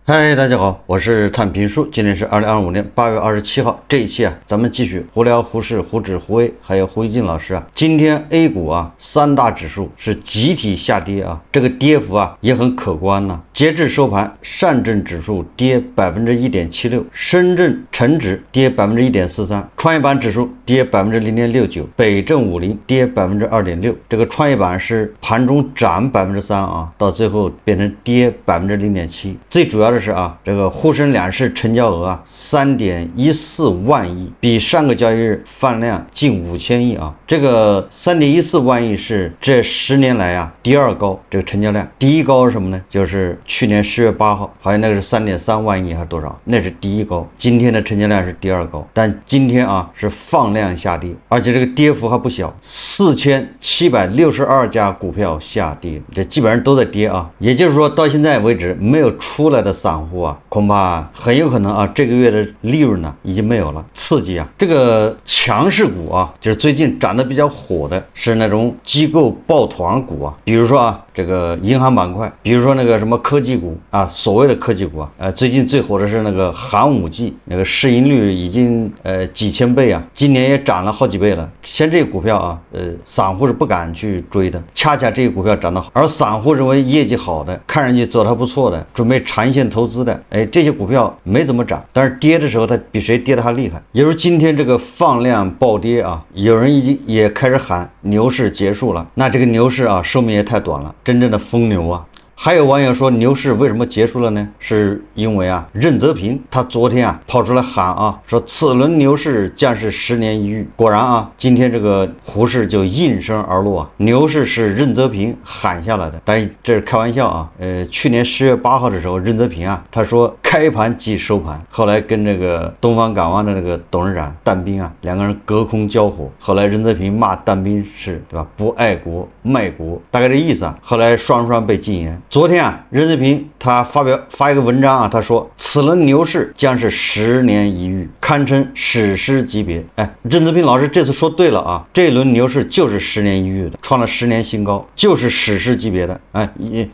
嗨，大家好，我是探评书。今天是2025年8月27号。这一期咱们继续胡聊胡适、胡指、胡威，还有胡一静老师今天 A 股三大指数是集体下跌这个跌幅也很可观呢。截至收盘，上证指数跌1.76%，深圳成指跌1.43%，创业板指数跌0.69%，北证50跌2.6%。这个创业板是盘中涨3%到最后变成跌0.7%。最主要的是这个沪深两市成交额3.14万亿，比上个交易日放量近5000亿这个3.14万亿是这10年来第二高这个成交量，第一高是什么呢？就是去年10月8号，好像那个是3.3万亿还是多少？那是第一高。今天的成交量是第二高，但今天是放量下跌，而且这个跌幅还不小，4762家股票下跌，这基本上都在跌也就是说，到现在为止没有出来的散户恐怕很有可能这个月的利润已经没有了。刺激这个强势股就是最近涨得比较火的是那种机构抱团股比如说这个银行板块，比如说那个什么科技股所谓的科技股最近最火的是那个寒武纪，那个市盈率已经几千倍今年也涨了好几倍了。像这个股票散户是不敢去追的，恰恰这个股票涨得好，而散户认为业绩好的，看上去走得还不错的，准备长线投资的，这些股票没怎么涨，但是跌的时候它比谁跌得还厉害。也就是今天这个放量暴跌有人已经也开始喊牛市结束了，那这个牛市寿命也太短了，真正的疯牛还有网友说牛市为什么结束了呢？是因为任泽平他昨天跑出来喊说此轮牛市将是10年一遇。果然今天这个胡适就应声而落牛市是任泽平喊下来的，但是这是开玩笑去年10月8号的时候，任泽平他说开盘即收盘，后来跟这个东方港湾的那个董事长但斌两个人隔空交火，后来任泽平骂但斌是对吧不爱国卖国，大概这意思后来双双被禁言。昨天任泽平他发一个文章他说此轮牛市将是10年一遇，堪称史诗级别。任泽平老师这次说对了这一轮牛市就是10年一遇的，创了10年新高，就是史诗级别的。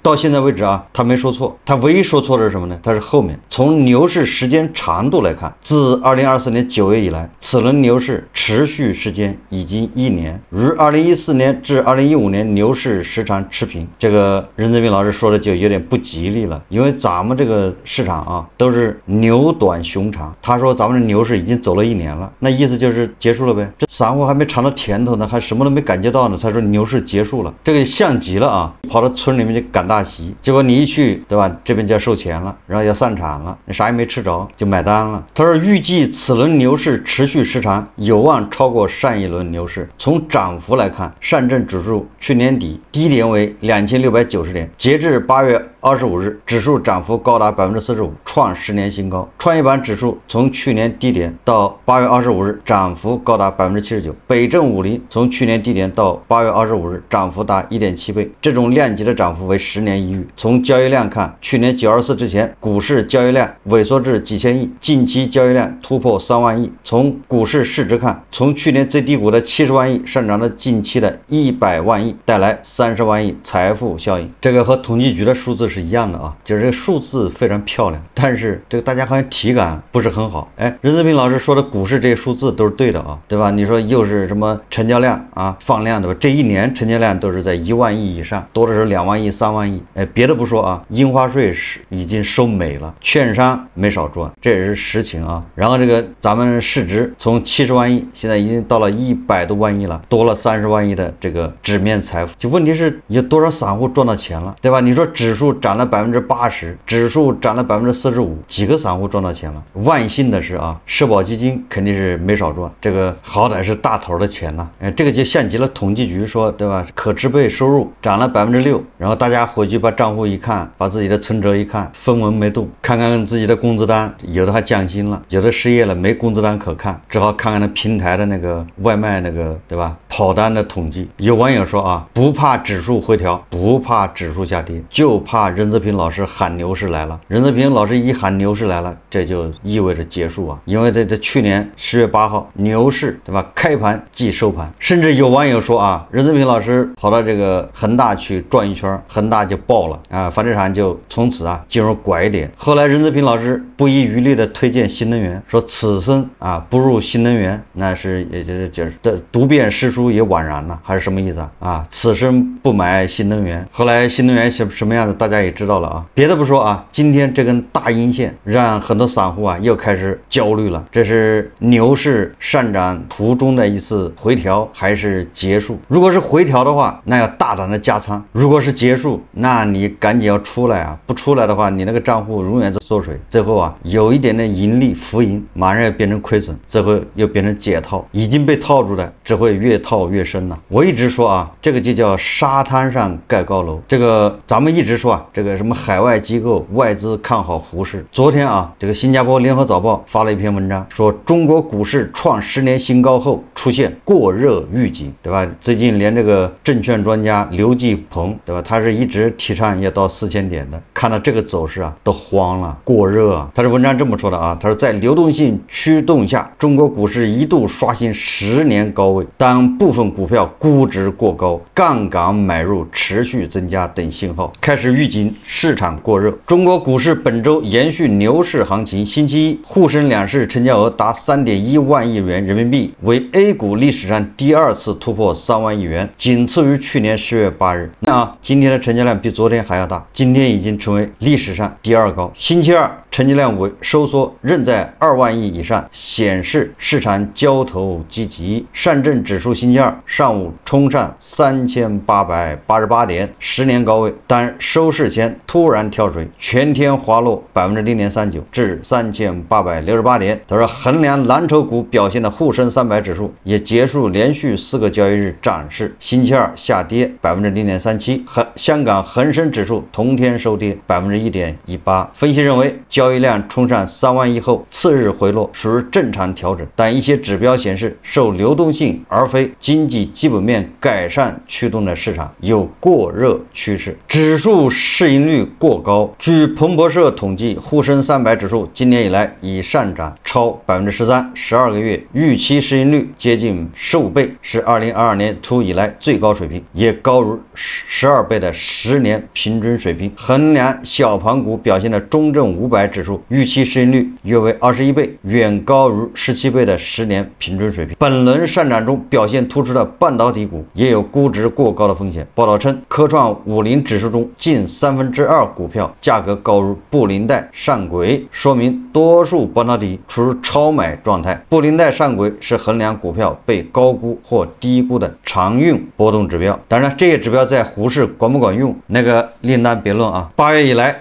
到现在为止他没说错，他唯一说错的是什么呢？他是后面从牛市时间长度来看，自2024年9月以来，此轮牛市持续时间已经1年，与2014年至2015年牛市时长持平。这个任泽平老师说的就有点不吉利了，因为咱们这个市场都是牛短熊长，他说咱们的牛市已经走了1年了，那意思就是结束了呗。这散户还没尝到甜头呢，还什么都没感觉到呢，他说牛市结束了，这个像极了跑到村里面去赶大席，结果你一去对吧，这边就要收钱了，然后要散场了，你啥也没吃着就买单了。他说预计此轮牛市持续时长有望超过上一轮牛市。从涨幅来看，上证指数去年底低点为2690点，截至8月25日，指数涨幅高达45%，创10年新高。创业板指数从去年低点到8月25日，涨幅高达79%。北证50从去年低点到8月25日，涨幅达1.7倍。这种量级的涨幅为10年一遇。从交易量看，去年924之前，股市交易量萎缩至几千亿，近期交易量突破3万亿。从股市市值看，从去年最低谷的70万亿上涨到近期的100万亿，带来30万亿财富效应。这个和统计局的数字是一样的就是这个数字非常漂亮，但是这个大家好像体感不是很好。任泽平老师说的股市这些数字都是对的对吧？你说又是什么成交量放量对吧？这一年成交量都是在1万亿以上，多的时候2万亿、3万亿。别的不说印花税是已经收没了，券商没少赚，这也是实情然后这个咱们市值从70万亿现在已经到了100多万亿了，多了30万亿的这个纸面财富。就问题是有多少散户赚到钱了，对吧？你说指数涨了80%，指数涨了45%，几个散户赚到钱了？万幸的是社保基金肯定是没少赚，这个好歹是大头的钱了。这个就像极了统计局说对吧？可支配收入涨了6%，然后大家回去把账户一看，把自己的存折一看，分文没动，看看自己的工资单，有的还降薪了，有的失业了，没工资单可看，只好看看那平台的那个外卖那个对吧？跑单的统计。有网友说不怕指数回调，不怕指数下跌，就怕任泽平老师喊牛市来了。任泽平老师一喊牛市来了，这就意味着结束啊，因为这去年10月8号牛市，对吧？开盘即收盘，甚至有网友说啊，任泽平老师跑到这个恒大去转一圈，恒大就爆了啊，房地产就从此啊进入拐点。后来任泽平老师不遗余力的推荐新能源，说此生啊不入新能源，那是也就是读遍诗书也枉然了，还是什么意思啊？此生不买新能源。后来新能源什么样的大家也知道了啊。别的不说啊，今天这根大阴线让很多散户啊又开始焦虑了，这是牛市上涨途中的一次回调还是结束？如果是回调的话，那要大胆的加仓；如果是结束，那你赶紧要出来啊！不出来的话，你那个账户永远在缩水，最后啊有一点点盈利浮盈，马上要变成亏损，最后又变成解套，已经被套住的只会越套越深了。我一直说啊，这个就叫沙滩上盖高楼。这个咱们一直说啊，这个什么海外机构外资看好沪市。昨天啊，这个新加坡联合早报发了一篇文章，说中国股市创10年新高后出现过热预警，对吧？最近连这个证券专家刘继鹏，对吧？他是一直提倡要到4000点的，看到这个走势啊，都慌了，过热啊。他的文章这么说的啊，他说在流动性驱动下，中国股市一度刷新10年高位，当部分股票估值过高、杠杆买入持续增加等信号，开始预警市场过热。中国股市本周延续牛市行情，星期一沪深两市成交额达3.1万亿元人民币，为 A 股历史上第2次突破3万亿元，仅次于去年10月8日。那今天的成交量比昨天还要大，今天已经成为历史上第2高。星期二成交量为收缩，仍在2万亿以上，显示市场交投积极。上证指数星期二上午冲上3888点，10年高位，但收市前突然跳水，全天滑落0.39%至3868点。他说，衡量蓝筹股表现的沪深300指数也结束连续4个交易日涨势，星期二下跌0.37%，香港恒生指数同天收跌1.18%。分析认为，交易量冲上3万亿后，次日回落属于正常调整，但一些指标显示，受流动性而非经济基本面改善驱动的市场有过热趋势，指数市盈率过高。据彭博社统计，沪深300指数今年以来已上涨超13%，12个月预期市盈率接近15倍，是2022年初以来最高水平，也高于12倍的10年平均水平。衡量小盘股表现的中证500指数预期市盈率约为21倍，远高于17倍的10年平均水平。本轮上涨中表现突出的半导体股也有估值过高的风险。报道称，科创50指数中近2/3股票价格高于布林带上轨，说明多数半导体处于超买状态。布林带上轨是衡量股票被高估或低估的常用波动指标，当然这些指标在沪市管不管用，那个另当别论啊。8月以来，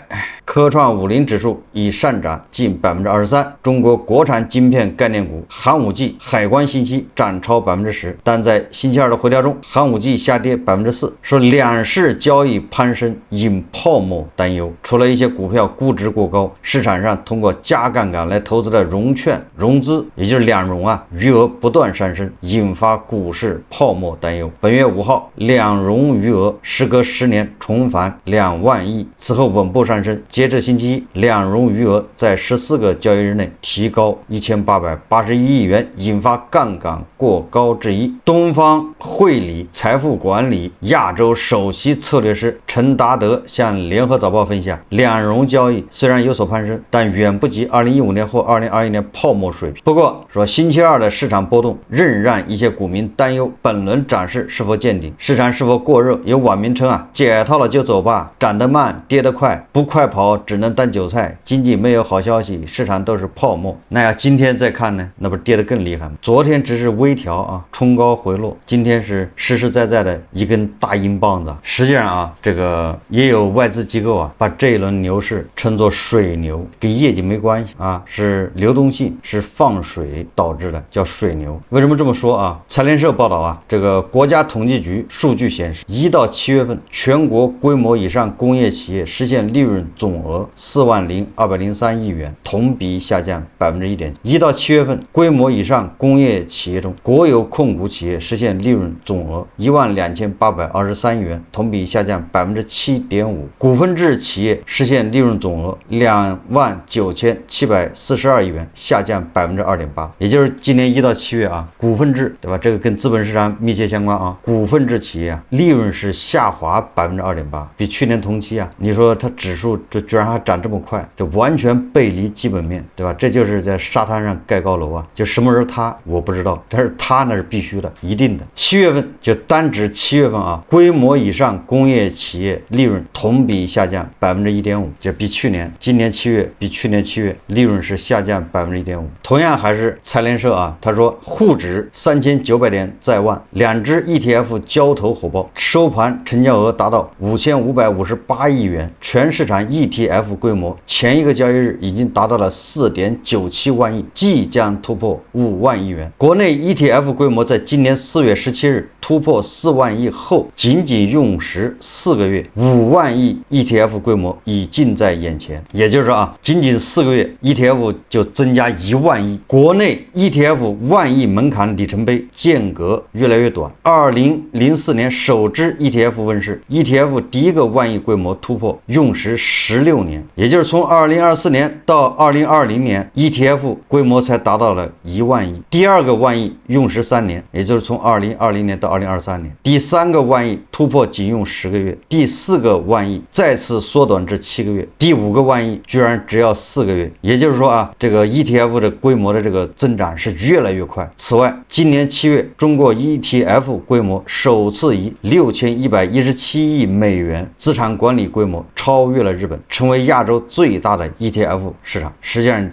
科创50指数已上涨近23%，中国国产晶片概念股寒武纪、海关信息涨超10%，但在星期二的回调中，寒武纪下跌4%，说两市交易攀升引泡沫担忧。除了一些股票估值过高，市场上通过加杠杆来投资的融券融资，也就是两融啊，余额不断上升，引发股市泡沫担忧。本月5号，两融余额时隔10年重返2万亿，此后稳步上升。截至星期一，两融余额在14个交易日内提高1881亿元，引发杠杆过高质疑。东方汇理财富管理亚洲首席策略师陈达德向联合早报分析，两融交易虽然有所攀升，但远不及2015年或2021年泡沫水平。不过说，星期二的市场波动仍让一些股民担忧本轮涨势是否见顶，市场是否过热。有网民称啊，解套了就走吧，涨得慢跌得快，不快跑只能当韭菜，经济没有好消息，市场都是泡沫。那要今天再看呢，那不是跌得更厉害吗？昨天只是微调啊，冲高回落，今天是实实在在的一根大阴棒子。实际上啊，这个也有外资机构啊，把这一轮牛市称作水牛，跟业绩没关系啊，是流动性是放水导致的，叫水牛。为什么这么说啊？财联社报道啊，这个国家统计局数据显示，1到7月份全国规模以上工业企业实现利润总额40200 803亿元，同比下降1.7%。1到7月份，规模以上工业企业中，国有控股企业实现利润总额12823亿元，同比下降7.5%。股份制企业实现利润总额29742亿元，下降2.8%。也就是今年1到7月啊，股份制对吧？这个跟资本市场密切相关啊。股份制企业啊，利润是下滑2.8%，比去年同期啊，你说它指数这居然还涨这么快，这完全背离基本面，对吧？这就是在沙滩上盖高楼啊，就什么时候塌我不知道，但是塌那是必须的，一定的。7月份就单指7月份啊，规模以上工业企业利润同比下降1.5%，就比今年7月比去年7月利润是下降1.5%。同样还是财联社啊，他说沪指3900点在望，两只 ETF 交投火爆，收盘成交额达到5558亿元，全市场 ETF 规模前一个交易日已经达到了4.97万亿，即将突破5万亿元。国内 ETF 规模在今年4月17日突破4万亿后，仅用时4个月，5万亿 ETF 规模已近在眼前。也就是说啊，仅4个月 ETF 就增加1万亿。国内 ETF 万亿门槛里程碑间隔越来越短。2004年首支 ETF 问世， ETF 第一个万亿规模突破用时16年，也就是从2024年到2020年 ETF 规模才达到了1万亿。第二个万亿用时3年，也就是从2020年到2023年。第三个万亿突破仅用10个月，第4个万亿再次缩短至7个月，第5个万亿居然只要4个月。也就是说啊，这个 ETF 的规模的这个增长是越来越快。此外，今年7月，中国 ETF 规模首次以6117亿美元资产管理规模超越了日本，成为亚洲最大的 ETF 市场。实际上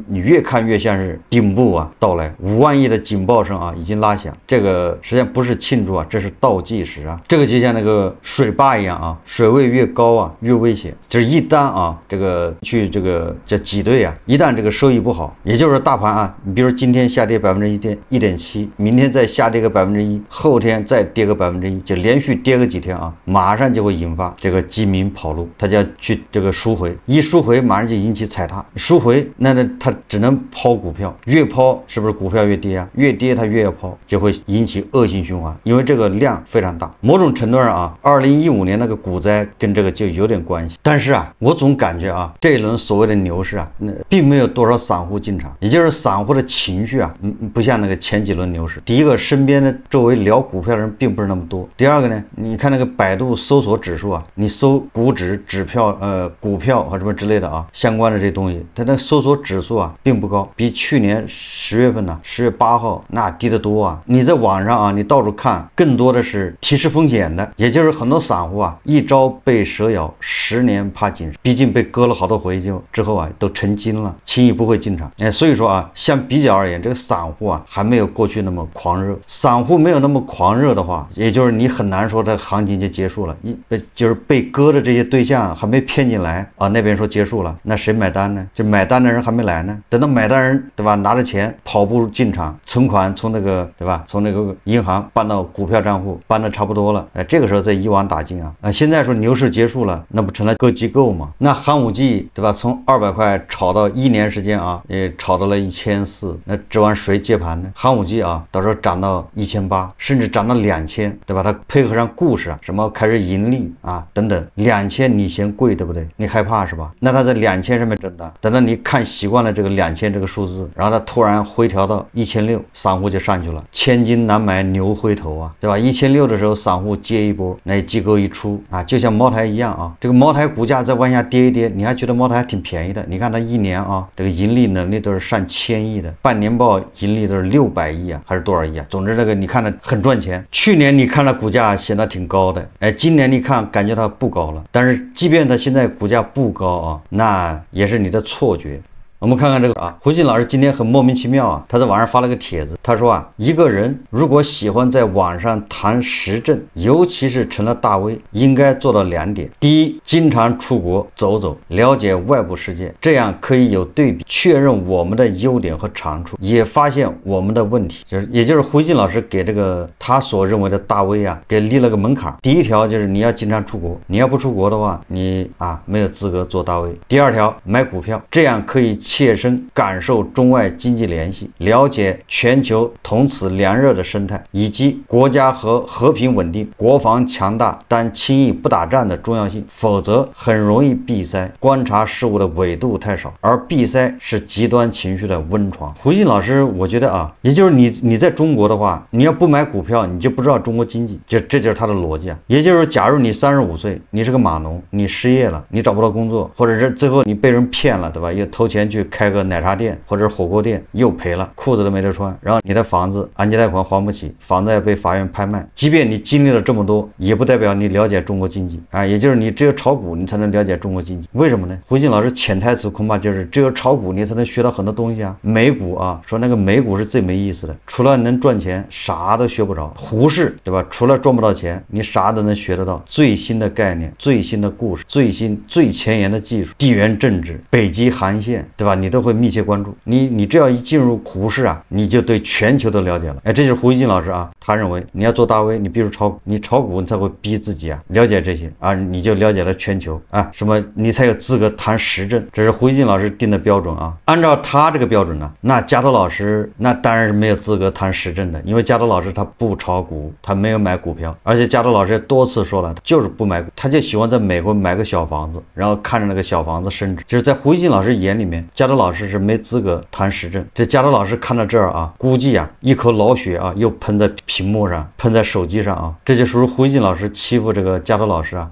你越看越像是顶部啊到来，5万亿的警报声啊已经拉响，这个实际上不是庆祝啊，这是倒计时啊。这个就像那个水坝一样啊，水位越高啊越危险，就是一旦啊这个去这个叫挤兑啊，一旦这个收益不好，也就是大盘啊，你比如今天下跌1.7%，明天再下跌个1%，后天再跌个1%，就连续跌个几天啊，马上就会引发这个基民跑路，他就要去这个赎回，一赎回马上就引起踩踏，赎回那他只能抛股票，越抛是不是股票越跌啊？越跌他越要抛，就会引起恶性循环，因为这个量非常大。某种程度上啊，2015年那个股灾跟这个就有点关系。但是啊，我总感觉啊，这一轮所谓的牛市啊，并没有多少散户进场，也就是散户的情绪啊，不像那个前几轮牛市。第一个，身边的周围聊股票的人并不是那么多。第二个呢，你看那个百度搜索指数啊，你搜股指、指票、股票和什么之类的啊，相关的这东西，它那搜索指数啊并不高，比去年10月份呢，10月8号那低得多啊。你在网上啊，你到处看，更多的是提示风险的，也就是很多散户啊，一朝被蛇咬，10年怕井绳，毕竟被割了好多回之后啊，都成精了，轻易不会进场。所以说啊，相比较而言，这个散户啊还没有过去那么狂热。散户没有那么狂热的话，也就是你很难说这行情就结束了。就是被割的这些对象还没骗进来啊，那边说结束了，那谁买单呢？就买单的人还没来呢。等到买单人对吧，拿着钱跑步进场，存款从那个对吧，从那个银行搬到股票账户，搬的差不多了，这个时候再一网打尽啊。现在说牛市结束了，那不成了割机构吗？那寒武纪对吧，从200块炒到1年时间啊，也炒到了1400，那指望谁接盘呢？寒武纪啊，到时候涨到1800，甚至涨到2000，对吧？它配合上故事啊，什么开始盈利啊等等，2000你嫌贵对不对？你害怕是吧？那它在2000上面震荡，等到你看习惯了这个2000这个数字，然后它突然回调到1600，散户就上去了。千金难买牛回头啊，对吧？1600的时候，散户接一波，那机构一出啊，就像茅台一样啊，这个茅台股价再往下跌一跌，你还觉得茅台还挺便宜的。你看它一年啊，这个盈利能力都是上千亿的，半年报盈利都是600亿啊，还是多少亿啊？总之这个你看着很赚钱。去年你看它股价显得挺高的，今年你看感觉它不高了。但是即便它现在股价不高啊，那也是你的错觉。我们看看这个啊，胡鑫老师今天很莫名其妙啊，他在网上发了个帖子，他说啊，一个人如果喜欢在网上谈时政，尤其是成了大 V， 应该做到2点：第一，经常出国走走，了解外部世界，这样可以有对比，确认我们的优点和长处，也发现我们的问题。也就是胡鑫老师给这个他所认为的大 V 啊，给立了个门槛。第一条就是你要经常出国，你要不出国的话，你啊没有资格做大 V。第二条，买股票，这样可以切身感受中外经济联系，了解全球同此凉热的生态，以及国家和平稳定、国防强大但轻易不打仗的重要性，否则很容易闭塞，观察事物的纬度太少，而闭塞是极端情绪的温床。胡鑫老师，我觉得啊，也就是你在中国的话，你要不买股票，你就不知道中国经济，这就是他的逻辑啊。也就是假如你35岁，你是个码农，你失业了，你找不到工作，或者是最后你被人骗了，对吧？又投钱去开个奶茶店或者是火锅店，又赔了，裤子都没得穿，然后你的房子按揭贷款还不起，房子要被法院拍卖。即便你经历了这么多，也不代表你了解中国经济啊。也就是你只有炒股，你才能了解中国经济。为什么呢？胡鑫老师潜台词恐怕就是只有炒股，你才能学到很多东西啊。美股啊，说那个美股是最没意思的，除了能赚钱，啥都学不着。胡适，对吧？除了赚不到钱，你啥都能学得到。最新的概念、最新的故事、最前沿的技术、地缘政治、北极航线，对吧？你都会密切关注。你只要一进入胡适啊，你就对全球都了解了。哎，这就是胡鑫老师啊，他认为你要做大 V， 你必须炒股，你炒股你才会逼自己啊，了解这些啊，你就了解了全球啊，什么你才有资格谈时政。这是胡鑫老师定的标准啊。按照他这个标准呢，那加州老师那当然是没有资格谈时政的，因为加州老师他不炒股，他没有买股票，而且加州老师也多次说了，就是不买股，他就喜欢在美国买个小房子，然后看着那个小房子升值。就是在胡鑫老师眼里面，加州老师是没资格谈时政。这加州老师看到这儿啊，估计啊一口老血啊又喷在屏幕上，喷在手机上啊，这就属于胡鑫老师欺负这个加州老师啊，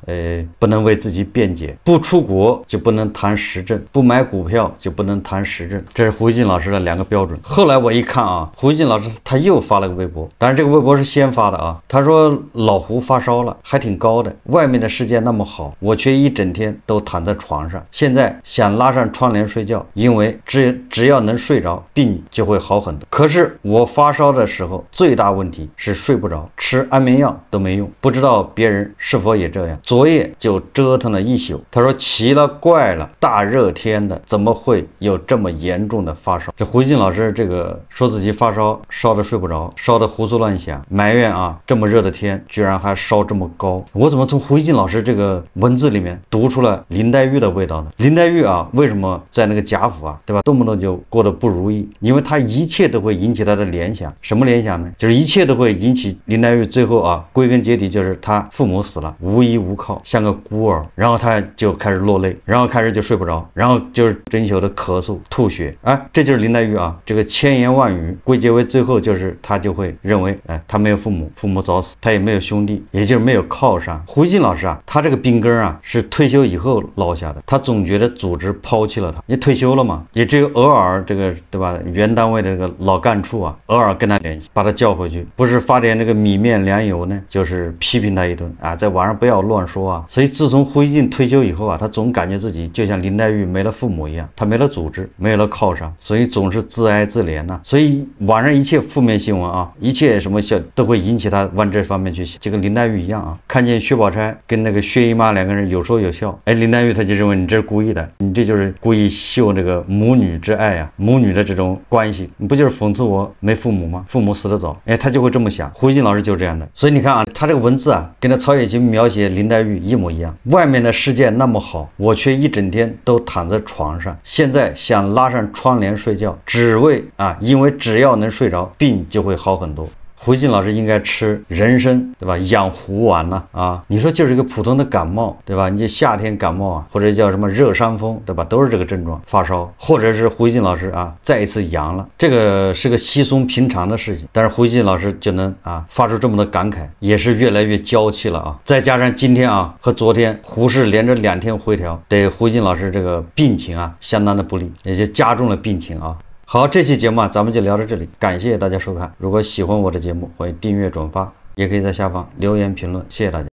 不能为自己辩解，不出国就不能谈时政，不买股票就不能谈时政，这是胡鑫老师的2个标准。后来我一看啊，胡鑫老师他又发了个微博，当然这个微博是先发的啊，他说老胡发烧了，还挺高的，外面的世界那么好，我却一整天都躺在床上，现在想拉上窗帘睡觉，因为只要能睡着，病就会好很多。可是我发烧的时候最大问题是睡不着，吃安眠药都没用，不知道别人是否也这样。昨夜就折腾了一宿。他说奇了怪了，大热天的怎么会有这么严重的发烧？这胡鑫老师这个说自己发烧，烧的睡不着，烧的胡思乱想，埋怨啊这么热的天居然还烧这么高。我怎么从胡鑫老师这个文字里面读出了林黛玉的味道呢？林黛玉啊，为什么在那个贾府啊，对吧，动不动就过得不如意？因为他一切都会引起他的联想。什么联想呢？就是一切都会引起林黛玉最后啊，归根结底就是他父母死了，无依无靠，像个孤儿，然后他就开始落泪，然后开始就睡不着，然后就是整宿的咳嗽吐血。哎，这就是林黛玉啊，这个千言万语归结为最后就是他就会认为，哎，他没有父母，父母早死，他也没有兄弟，也就是没有靠山。胡鑫老师啊，他这个病根啊是退休以后落下的，他总觉得组织抛弃了他，你退休了嘛，也只有偶尔这个对吧，原单位的这个老干处啊，偶尔跟他联系，把他叫回去，不是发点这个米面粮油呢，就是批评他一顿啊，在网上不要乱说啊。所以自从胡鑫退休以后啊，他总感觉自己就像林黛玉没了父母一样，他没了组织，没有了靠山，所以总是自哀自怜呐。所以网上一切负面新闻啊，一切什么都会引起他往这方面去想，就跟林黛玉一样啊。看见薛宝钗跟那个薛姨妈2个人有说有笑，哎，林黛玉他就认为你这是故意的，你这就是故意秀这个母女之爱啊，母女的这种关系，你不就是讽刺我没父母吗？父母死得早，哎，他就会这么想。胡鑫老师就是这样的。所以你看啊，他这个文字啊，跟他曹雪芹描写林黛玉一模一样。外面的世界那么好，我却一整天都躺在床上，现在想拉上窗帘睡觉，因为只要能睡着，病就会好很多。胡鑫老师应该吃人参，对吧？养胡丸呢啊！你说就是一个普通的感冒，对吧？你夏天感冒啊，或者叫什么热伤风，对吧？都是这个症状，发烧，或者是胡鑫老师啊再一次阳了，这个是个稀松平常的事情，但是胡鑫老师就能啊发出这么的感慨，也是越来越娇气了啊！再加上今天啊和昨天胡适连着2天回调，对胡鑫老师这个病情啊相当的不利，也就加重了病情啊。好，这期节目啊，咱们就聊到这里，感谢大家收看。如果喜欢我的节目，欢迎订阅转发，也可以在下方留言评论，谢谢大家。